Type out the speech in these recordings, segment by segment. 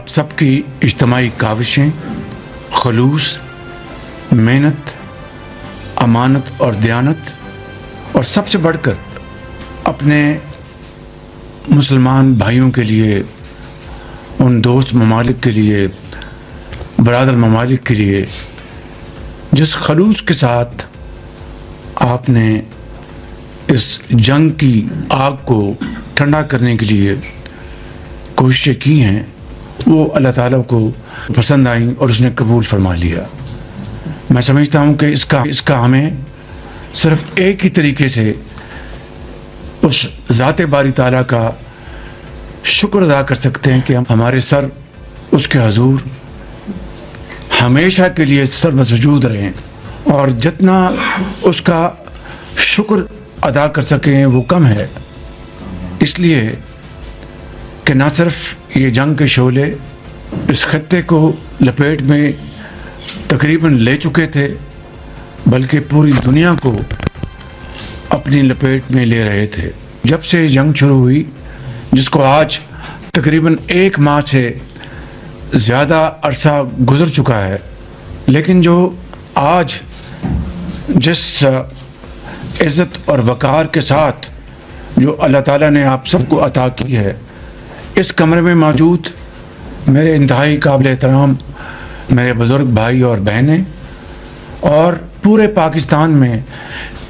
سب کی اجتماعی کاوشیں، خلوص، محنت، امانت اور دیانت، اور سب سے بڑھ کر اپنے مسلمان بھائیوں کے لیے، ان دوست ممالک کے لیے، برادر ممالک کے لیے جس خلوص کے ساتھ آپ نے اس جنگ کی آگ کو ٹھنڈا کرنے کے لیے کوششیں کی ہیں، وہ اللہ تعالیٰ کو پسند آئیں اور اس نے قبول فرما لیا۔ میں سمجھتا ہوں کہ اس کا ہمیں صرف ایک ہی طریقے سے اس ذات باری تعالیٰ کا شکر ادا کر سکتے ہیں کہ ہمارے سر اس کے حضور ہمیشہ کے لیے سر بسجود رہیں، اور جتنا اس کا شکر ادا کر سکیں وہ کم ہے، اس لیے کہ نہ صرف یہ جنگ کے شعلے اس خطے کو لپیٹ میں تقریباً لے چکے تھے، بلکہ پوری دنیا کو اپنی لپیٹ میں لے رہے تھے۔ جب سے جنگ شروع ہوئی، جس کو آج تقریباً 1 ماہ سے زیادہ عرصہ گزر چکا ہے، لیکن جو آج جس عزت اور وقار کے ساتھ جو اللہ تعالیٰ نے آپ سب کو عطا کی ہے، اس کمرے میں موجود میرے انتہائی قابل احترام میرے بزرگ بھائی اور بہنیں، اور پورے پاکستان میں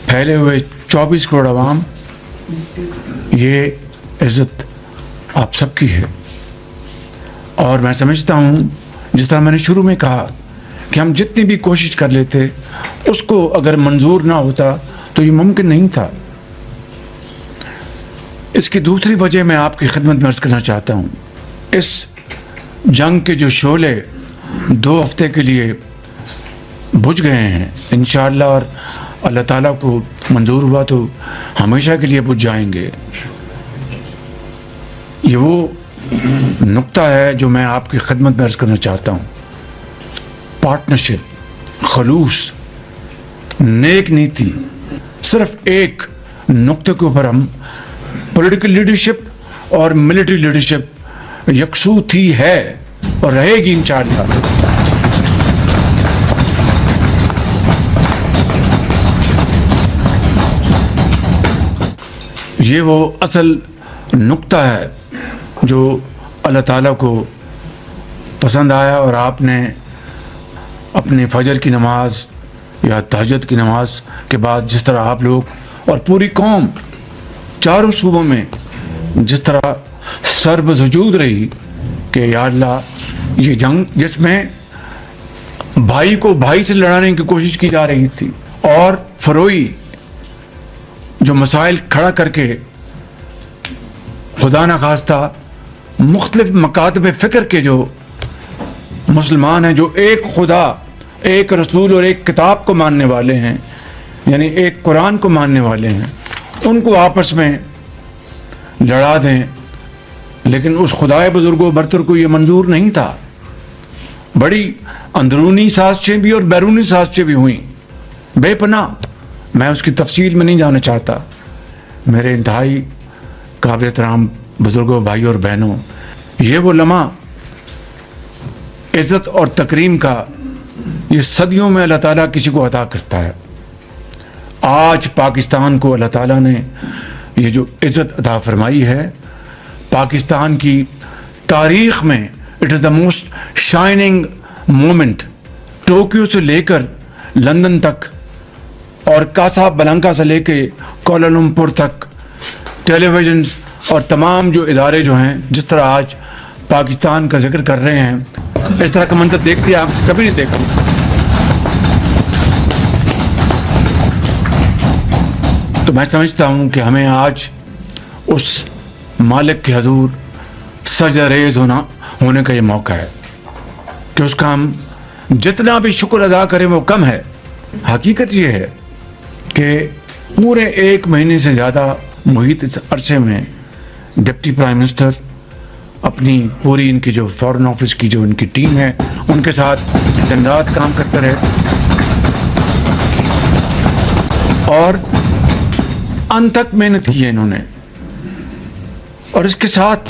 پھیلے ہوئے 24 کروڑ عوام، یہ عزت آپ سب کی ہے۔ اور میں سمجھتا ہوں، جس طرح میں نے شروع میں کہا کہ ہم جتنی بھی کوشش کر لیتے، اس کو اگر منظور نہ ہوتا تو یہ ممکن نہیں تھا۔ اس کی دوسری وجہ میں آپ کی خدمت میں عرض کرنا چاہتا ہوں، اس جنگ کے جو شعلے 2 ہفتے کے لیے بجھ گئے ہیں، انشاءاللہ، اور اللہ تعالیٰ کو منظور ہوا تو ہمیشہ کے لیے بجھ جائیں گے۔ یہ وہ نقطہ ہے جو میں آپ کی خدمت میں عرض کرنا چاہتا ہوں۔ پارٹنرشپ، خلوص، نیک نیتی، صرف ایک نقطے کے اوپر ہم پولیٹیکل لیڈرشپ اور ملٹری لیڈرشپ یکسو تھی، ہے اور رہے گی انشاءاللہ۔ یہ وہ اصل نقطہ ہے جو اللہ تعالیٰ کو پسند آیا، اور آپ نے اپنے فجر کی نماز یا تہجد کی نماز کے بعد جس طرح آپ لوگ اور پوری قوم چاروں صوبوں میں جس طرح سر بسجود رہی کہ یا اللہ، یہ جنگ جس میں بھائی کو بھائی سے لڑانے کی کوشش کی جا رہی تھی، اور فروئی جو مسائل کھڑا کر کے خدا نخواستہ مختلف مکاتب فکر کے جو مسلمان ہیں، جو ایک خدا، ایک رسول اور ایک کتاب کو ماننے والے ہیں، یعنی ایک قرآن کو ماننے والے ہیں، ان کو آپس میں لڑا دیں، لیکن اس خدائے بزرگ و برتر کو یہ منظور نہیں تھا۔ بڑی اندرونی سازشیں بھی اور بیرونی سازشیں بھی ہوئیں، بے پناہ۔ میں اس کی تفصیل میں نہیں جانا چاہتا۔ میرے انتہائی قابل احترام بزرگوں، بھائی اور بہنوں، یہ وہ لمحہ عزت اور تکریم کا یہ صدیوں میں اللہ تعالیٰ کسی کو عطا کرتا ہے۔ آج پاکستان کو اللہ تعالیٰ نے یہ جو عزت عطا فرمائی ہے، پاکستان کی تاریخ میں it is the most shining moment. Tokyo سے لے کر لندن تک، اور کاسا بلنکا سے لے کے کوالالمپور تک، ٹیلی ویژنز اور تمام جو ادارے جو ہیں، جس طرح آج پاکستان کا ذکر کر رہے ہیں، اس طرح کا منظر دیکھتے آپ کبھی نہیں دیکھا۔ تو میں سمجھتا ہوں کہ ہمیں آج اس مالک کے حضور سجدہ ریز ہونے کا یہ موقع ہے کہ اس کا ہم جتنا بھی شکر ادا کریں وہ کم ہے۔ حقیقت یہ ہے کہ پورے 1 مہینے سے زیادہ محیط اس عرصے میں ڈپٹی پرائم منسٹر اپنی پوری ان کی جو فارن آفس کی جو ان کی ٹیم ہے، ان کے ساتھ دن رات کام کرتے رہے، اور انتھک محنت کی ہے انہوں نے، اور اس کے ساتھ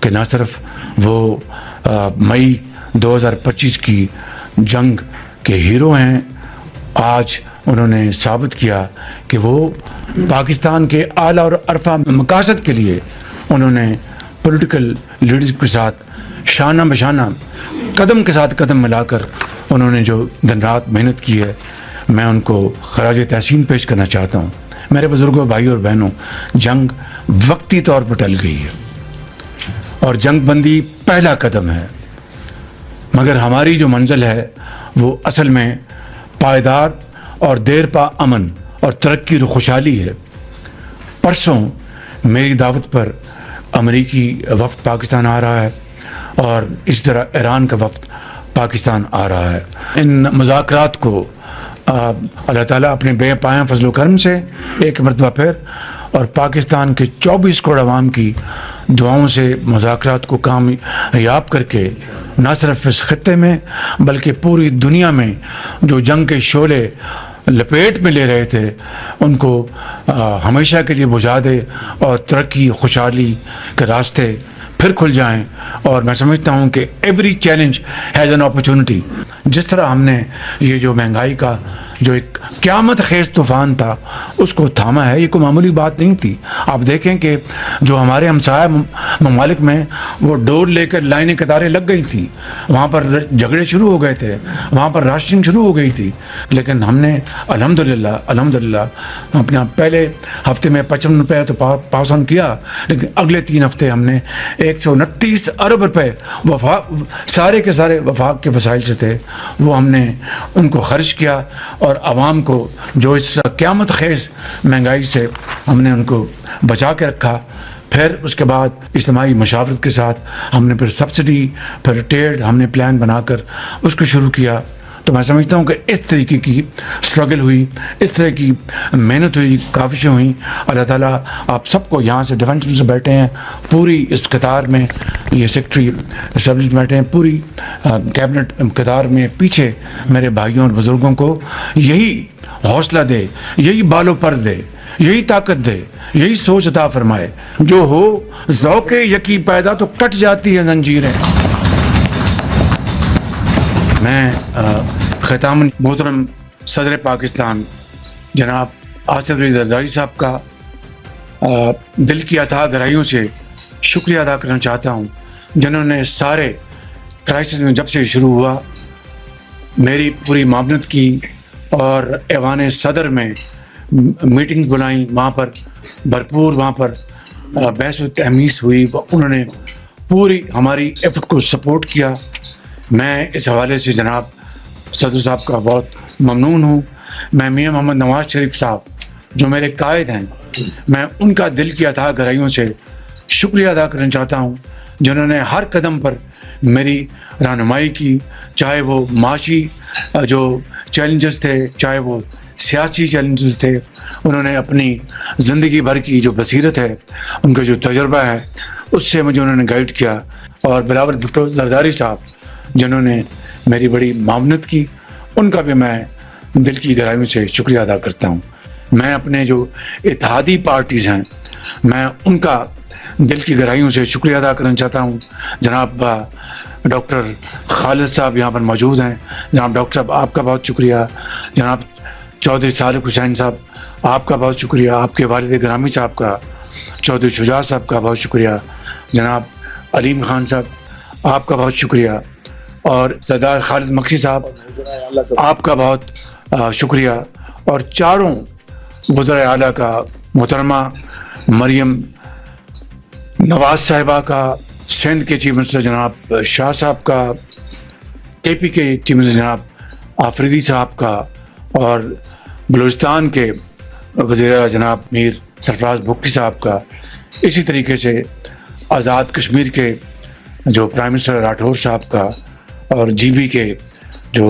کہ نہ صرف وہ مئی 2025 کی جنگ کے ہیرو ہیں، آج انہوں نے ثابت کیا کہ وہ پاکستان کے اعلیٰ اور عرفہ مقاصد کے لیے انہوں نے پولیٹیکل لیڈرشپ کے ساتھ شانہ بشانہ قدم کے ساتھ قدم ملا کر انہوں نے جو دن رات محنت کی ہے، میں ان کو خراج تحسین پیش کرنا چاہتا ہوں۔ میرے بزرگوں، بھائیوں اور بہنوں، جنگ وقتی طور پر ٹل گئی ہے اور جنگ بندی پہلا قدم ہے، مگر ہماری جو منزل ہے وہ اصل میں پائیدار اور دیر پا امن اور ترقی اور خوشحالی ہے۔ پرسوں میری دعوت پر امریکی وفد پاکستان آ رہا ہے اور اسی طرح ایران کا وفد پاکستان آ رہا ہے۔ ان مذاکرات کو اللہ تعالیٰ اپنے بے پایاں فضل و کرم سے ایک مرتبہ پھر اور پاکستان کے 24 کروڑ عوام کی دعاؤں سے مذاکرات کو کامیاب کر کے نہ صرف اس خطے میں بلکہ پوری دنیا میں جو جنگ کے شعلے لپیٹ میں لے رہے تھے ان کو ہمیشہ کے لیے بجھا دے اور ترقی، خوشحالی کے راستے پھر کھل جائیں۔ اور میں سمجھتا ہوں کہ every challenge has an opportunity. جس طرح ہم نے یہ جو مہنگائی کا جو ایک قیامت خیز طوفان تھا اس کو تھاما ہے، یہ کوئی معمولی بات نہیں تھی۔ آپ دیکھیں کہ جو ہمارے ہمسایہ ممالک میں وہ ڈور لے کر لائنیں قطاریں لگ گئی تھیں، وہاں پر جھگڑے شروع ہو گئے تھے، وہاں پر راشننگ شروع ہو گئی تھی، لیکن ہم نے الحمدللہ اپنا پہلے ہفتے میں 55 روپے تو پاس آن کیا، لیکن اگلے 3 ہفتے ہم نے 129 ارب روپے سارے کے سارے وفاق کے وسائل سے تھے وہ ہم نے ان کو خرچ کیا اور عوام کو جو اس قیامت خیز مہنگائی سے ہم نے ان کو بچا کے رکھا۔ پھر اس کے بعد اجتماعی مشاورت کے ساتھ ہم نے پھر سبسڈی، پھر ٹیڈ ہم نے پلان بنا کر اس کو شروع کیا۔ تو میں سمجھتا ہوں کہ اس طریقے کی اسٹرگل ہوئی، اس طرح کی محنت ہوئی، کاوشیں ہوئیں۔ اللہ تعالیٰ آپ سب کو یہاں سے ڈیفینس سے بیٹھے ہیں، پوری اس قطار میں یہ سیکٹری اسٹیبلش بیٹھے ہیں، پوری کیبنٹ قطار میں پیچھے میرے بھائیوں اور بزرگوں کو یہی حوصلہ دے، یہی بالوں پر دے، یہی طاقت دے، یہی سوچ عطا فرمائے۔ جو ہو ذوق یقی پیدا تو کٹ جاتی ہے زنجیریں۔ میں ختاماً محترم صدر پاکستان جناب آصف علی زرداری صاحب کا دل کی اتھاہ گہرائیوں سے شکریہ ادا کرنا چاہتا ہوں، جنہوں نے سارے کرائسس میں جب سے شروع ہوا میری پوری معاونت کی اور ایوان صدر میں میٹنگ بلائیں، وہاں پر بھرپور وہاں پر بحث و تحمیس ہوئی، انہوں نے پوری ہماری ایفرٹ کو سپورٹ کیا۔ میں اس حوالے سے جناب صدر صاحب کا بہت ممنون ہوں۔ میں میاں محمد نواز شریف صاحب جو میرے قائد ہیں، میں ان کا دل کی اتھاہ گہرائیوں سے شکریہ ادا کرنا چاہتا ہوں، جنہوں نے ہر قدم پر میری رہنمائی کی، چاہے وہ معاشی جو چیلنجز تھے، چاہے وہ سیاسی چیلنجز تھے۔ انہوں نے اپنی زندگی بھر کی جو بصیرت ہے، ان کا جو تجربہ ہے، اس سے مجھے انہوں نے گائیڈ کیا۔ اور بلاول بھٹو زرداری صاحب جنہوں نے میری بڑی معاونت کی، ان کا بھی میں دل کی گہرائیوں سے شکریہ ادا کرتا ہوں۔ میں اپنے جو اتحادی پارٹیز ہیں، میں ان کا دل کی گہرائیوں سے شکریہ ادا کرنا چاہتا ہوں۔ جناب ڈاکٹر خالد صاحب یہاں پر موجود ہیں، جناب ڈاکٹر صاحب آپ کا بہت شکریہ، جناب چودھری صالح حسین صاحب آپ کا بہت شکریہ، آپ کے والد گرامی صاحب کا، چودھری شجاع صاحب کا بہت شکریہ، جناب علیم خان صاحب آپ کا بہت شکریہ، اور سردار خالد مکھی صاحب آپ کا بہت شکریہ، اور چاروں وزرائے اعلیٰ کا، محترمہ مریم نواز صاحبہ کا، سندھ کے چیف منسٹر جناب شاہ صاحب کا، کے پی کے چیف منسٹر جناب آفریدی صاحب کا، اور بلوچستان کے وزیر اعلیٰ جناب میر سرفراز بھٹی صاحب کا، اسی طریقے سے آزاد کشمیر کے جو پرائم منسٹر راٹھور صاحب کا، اور جی بی کے جو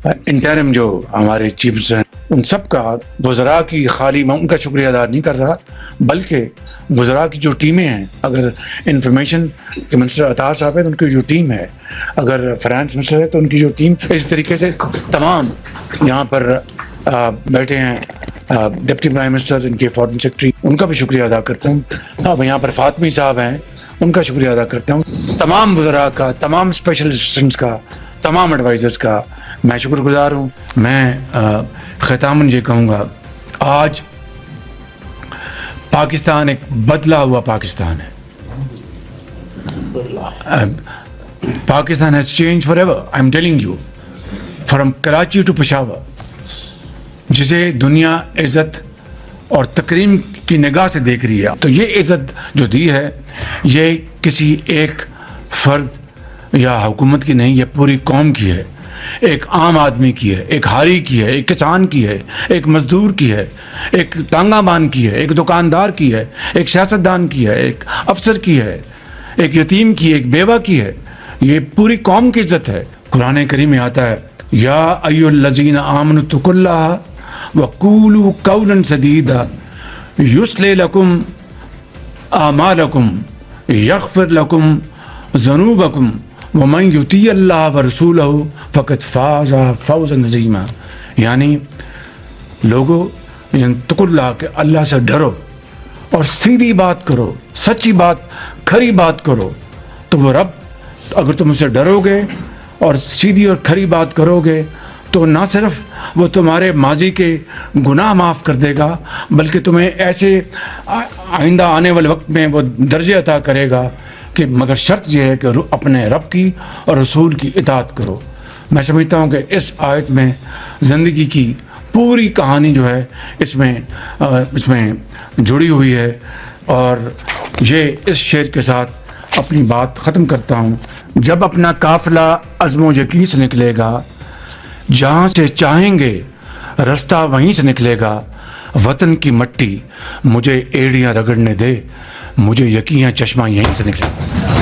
انٹرم جو ہمارے چیف منسٹر ہیں، ان سب کا، وزراء کی خالی میں ان کا شکریہ ادا نہیں کر رہا، بلکہ وزراء کی جو ٹیمیں ہیں، اگر انفارمیشن کے منسٹر عطا صاحب ہے تو ان کی جو ٹیم ہے، اگر فائنانس منسٹر ہے تو ان کی جو ٹیم، اس طریقے سے تمام یہاں پر بیٹھے ہیں ڈپٹی پرائم منسٹر، ان کے فارن سیکرٹری، ان کا بھی شکریہ ادا کرتا ہوں۔ اب یہاں پر فاطمی صاحب ہیں، ان کا شکریہ ادا کرتا ہوں. تمام وزراء کا، تمام اسپیشل اسسٹنٹس کا، تمام ایڈوائزرز کا میں شکر گزار ہوں. میں ختاماً یہ کہوں گا، آج پاکستان ایک بدلا ہوا پاکستان ہے. Pakistan has changed forever. I'm telling you, from Karachi to Peshawar, جسے دنیا عزت اور تکریم کی نگاہ سے دیکھ رہی ہے. تو یہ عزت جو دی ہے یہ کسی ایک فرد یا حکومت کی نہیں، یہ پوری قوم کی ہے. ایک عام آدمی کی ہے، ایک ہاری کی ہے، ایک کسان کی ہے، ایک مزدور کی ہے، ایک تانگہ بان کی ہے، ایک دکاندار کی ہے، ایک سیاستدان کی ہے، ایک افسر کی ہے، ایک یتیم کی ہے، ایک بیوہ کی ہے. یہ پوری قوم کی عزت ہے. قرآن کریم میں آتا ہے یا ایھا الذین آمنوا اتقوا اللہ وقولوا قولا سدیدا یصلح لکم اعمالکم یغفر لکم ذنوبکم ومن یطیع اللہ ورسولہ فقد فاز فوزا عظیما. یعنی لوگوں، اتقوا اللہ، کہ اللہ سے ڈرو اور سیدھی بات کرو، سچی بات، کھری بات کرو. تو وہ رب، اگر تم اسے ڈرو گے اور سیدھی اور کھری بات کرو گے تو نہ صرف وہ تمہارے ماضی کے گناہ معاف کر دے گا، بلکہ تمہیں ایسے آئندہ آنے والے وقت میں وہ درجے عطا کرے گا کہ مگر شرط یہ ہے کہ اپنے رب کی اور رسول کی اطاعت کرو. میں سمجھتا ہوں کہ اس آیت میں زندگی کی پوری کہانی جو ہے اس میں جڑی ہوئی ہے. اور یہ اس شعر کے ساتھ اپنی بات ختم کرتا ہوں. جب اپنا قافلہ عزم و یقین سے نکلے گا، جہاں سے چاہیں گے رستہ وہیں سے نکلے گا. وطن کی مٹی مجھے ایڑیاں رگڑنے دے، مجھے یقین چشمہ یہیں سے نکلے گا.